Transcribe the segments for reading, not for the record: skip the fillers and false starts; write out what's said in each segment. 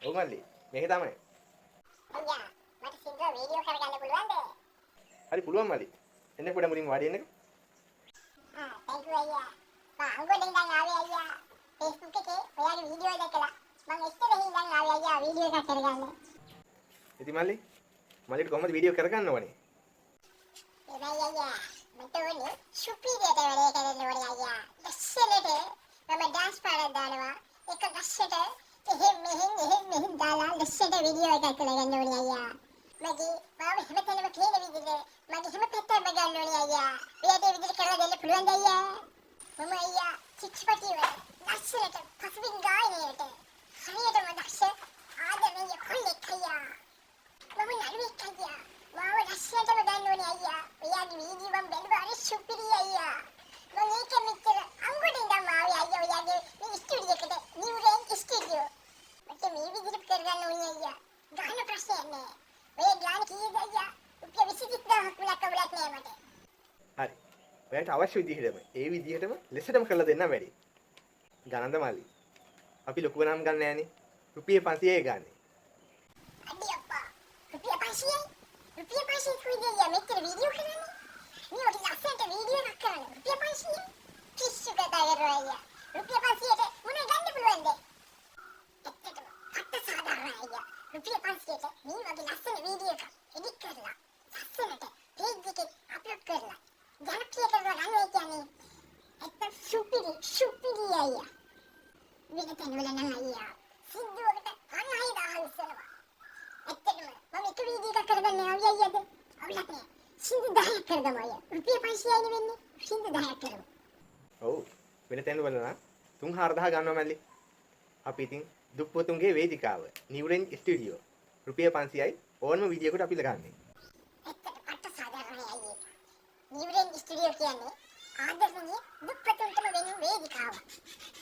ඔව් මල්ලි මේක තමයි. අයියා මට සින්දුව වීඩියෝ කරගන්න පුළුවන්ද? හරි පුළුවන් මල්ලි. එන්න පොඩ මුලින් වාඩි වෙන්නක. thank you අයියා. මම අංගොඩෙන් දැන් ආවේ අයියා. Facebook එකේ ඔයාගේ වීඩියෝ දැකලා මම එක්තරේ ඉඳන් ආවේ අයියා වීඩියෝ එකක් කරගන්න. ඉතින් මල්ලිට කොහොමද වීඩියෝ කරගන්න ඕනේ? එබැයි අයියා මට ඕනේ සුපිරියට වැඩේ කරන්න ඕනේ අයියා. ලස්සනට මම ඩාන්ස් පාඩම් දානවා. එක ගස්සට එහෙම දාලා ලස්සනට වීඩියෝ එකක් කරගන්න ඕනේ අයියා. මගේ මාව හැමතැනම කියන විදිහට මගේ හැම පැත්තම ගන්න ඕනේ අයියා. ඔයාට ඒ විදිහට කරලා දෙන්න පුළුවන්ද අයියා? මම අයියා චික්ෂපටිව ලස්සනට පසුබිම් ගායනයට හරියටම දක්ෂ ආදරණීය කොල්ලෙක් අයියා. මම නළුවෙක් අයියා. මාව ලස්සනටම ගන්න ඕනේ අයියා. ඔයාගේ වීඩියෝ මම බැලුවා හරි සුපිරි අයියා. මම ඒක මෙච්චර අංගොඩින් ඉඳන් ආවේ අයියා ඔයාගේ මේ ස්ටුඩියෝ එකට නිව් රේන්ජ් ස්ටුඩියෝ. මට මේ විදිහට කරගන්න ඕනේ අයියා. ගන්න ප්‍රශ්නයක් නෑ. ඔය ගාන කීයද අයියා? රුපියල් 23000ක් වුණා කවුලක් නෑ මට. හරි. ඔයාලට අවශ්‍ය විදිහටම ඒ විදිහටම ලෙසටම කරලා දෙන්න වැඩි. ගණන්ද මල්ලි. අපි ලොකු ගණන් ගන්න නෑනේ. රුපියල් 500යි ගන්නේ. අඩි අප්පා. රුපියල් 500යි? රුපියල් 500 කොයිද අයියා මෙච්චර වීඩියෝ කරන්නේ? මේ ඔක ලස්සනට වීඩියෝ එකක් කරන්න. රුපියල් 500යි? පිස්සු කතා කරනවා අයියා. රුපියල් 500ට මොන ගන්න පුළුවන්ද? ඇත්තටම අත්ත සාධාරණයි අයියා. රුපියල් 500ට මේ වගේ ලස්සන වීඩියෝ එකක් එඩිට් කරලා ලස්සනට පේජ් එකේ අප්ලෝඩ් කරලා ජනප්‍රිය කරනවා නම් ඒ කියන්නේ ඇත්ත සුපිරි අයියා. වෙන තැන්වල නම් අයියා සින්දුවකට 56000 උස්සනවා. ඇත්තටම මම එක වීඩියෝ එකක් කරගන්න ආවිය අයියාද? අවුලක් නෑ. සින්දු 10ක් කරගමු අයියා. රුපියල් 500යි වෙන්නේ. සින්දු 10ක් කරමු. ඔව්. වෙන තැන්වල නම් 3-4000 ගන්නවා මල්ලි. අපි ඉතින් දුප්පතුන්ගේ වේදිකාව නිව් රේන්ජ් ස්ටුඩියෝ රුපියල් 500යි ඕනම වීඩියෝ එකට අපි ලගන්නේ. ඇත්තට අට සාධාරණයි අයියේ. නිව් රේන්ජ් ස්ටුඩියෝ කියන්නේ ආදරණීය දුප්පතුන්ටම වෙන වේදිකාව.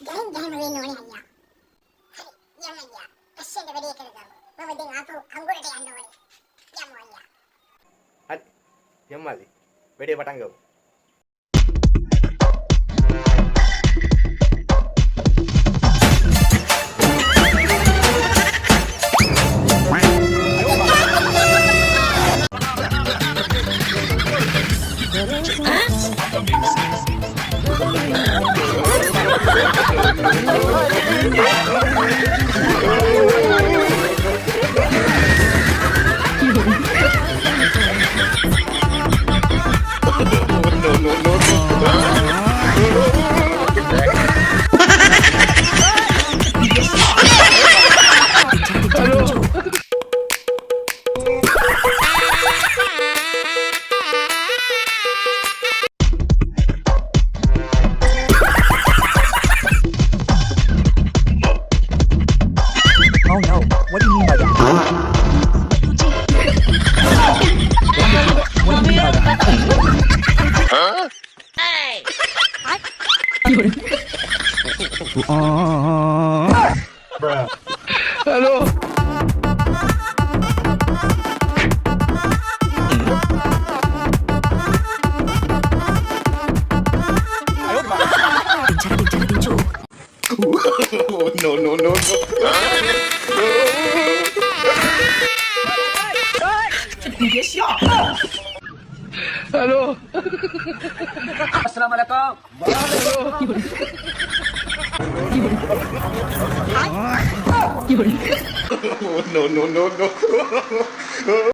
දැන් වෙන්න ඕනේ අයියා. හරි යන්න අයියා. ඇස්සෙන් වැඩේ කරගමු. මම දැන් ආපහු අංගොඩට යන්න ඕනේ. යමු අයියා. හරි. යමු මල්ලි. වැඩේ පටන් ගමු. Oh no, what do you mean by that? What do you mean by that? Huh? Hey! Bruh. Hello? No. Hello? Assalamualaikum. No.